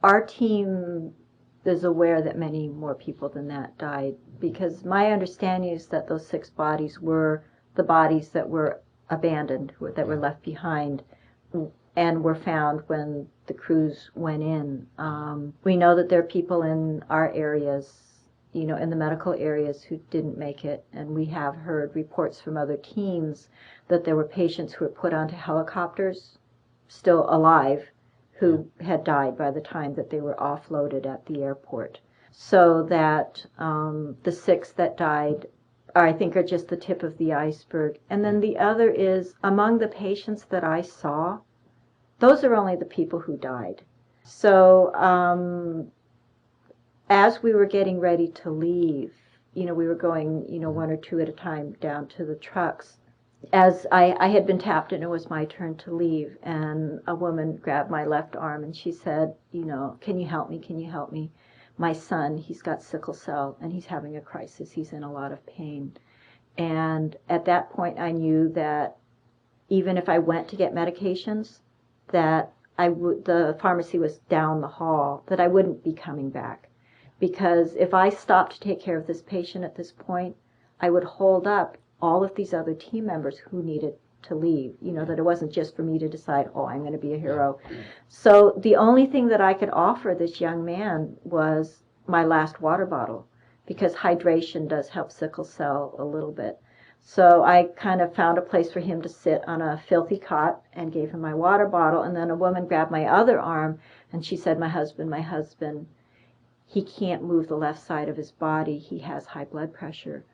our team is aware that many more people than that died, because my understanding is that those 6 bodies were the bodies that were abandoned, that were left behind, and were found when the crews went in. We know that there are people in our areas, you know, in the medical areas, who didn't make it, and we have heard reports from other teams that there were patients who were put onto helicopters, still alive, who had died by the time that they were offloaded at the airport. So that the 6 that died, I think, are just the tip of the iceberg. And then the other is, among the patients that I saw, those are only the people who died. So as we were getting ready to leave, you know, we were going, you know, 1 or 2 at a time down to the trucks. As I had been tapped and it was my turn to leave, and a woman grabbed my left arm and she said, you know, can you help me? Can you help me? My son, he's got sickle cell and he's having a crisis. He's in a lot of pain. And at that point I knew that even if I went to get medications, that the pharmacy was down the hall, that I wouldn't be coming back. Because if I stopped to take care of this patient at this point, I would hold up all of these other team members who needed to leave. You know, that it wasn't just for me to decide, oh, I'm going to be a hero. So the only thing that I could offer this young man was my last water bottle, because hydration does help sickle cell a little bit. So I kind of found a place for him to sit on a filthy cot and gave him my water bottle. And then a woman grabbed my other arm and she said, my husband, he can't move the left side of his body. He has high blood pressure.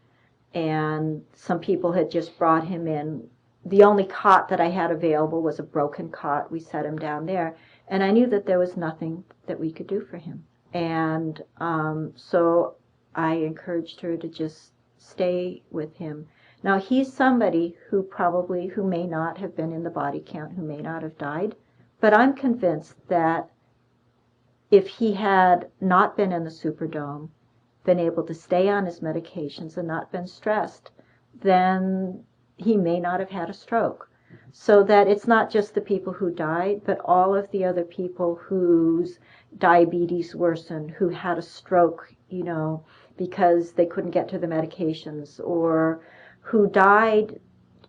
And some people had just brought him in. The only cot that I had available was a broken cot. We set him down there. And I knew that there was nothing that we could do for him. And so I encouraged her to just stay with him. Now, he's somebody who may not have been in the body count, who may not have died. But I'm convinced that if he had not been in the Superdome, been able to stay on his medications and not been stressed, then he may not have had a stroke. So that it's not just the people who died, but all of the other people whose diabetes worsened, who had a stroke, you know, because they couldn't get to the medications, or who died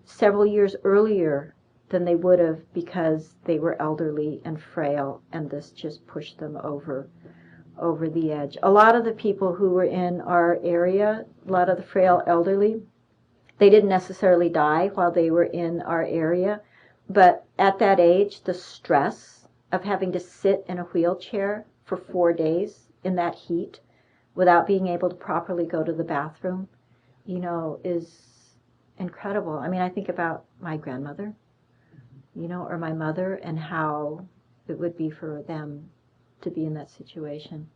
several years earlier than they would have because they were elderly and frail, and this just pushed them over the edge. A lot of the people who were in our area, a lot of the frail elderly, they didn't necessarily die while they were in our area, but at that age, the stress of having to sit in a wheelchair for 4 days in that heat without being able to properly go to the bathroom, you know, is incredible. I mean, I think about my grandmother, you know, or my mother, and how it would be for them to be in that situation.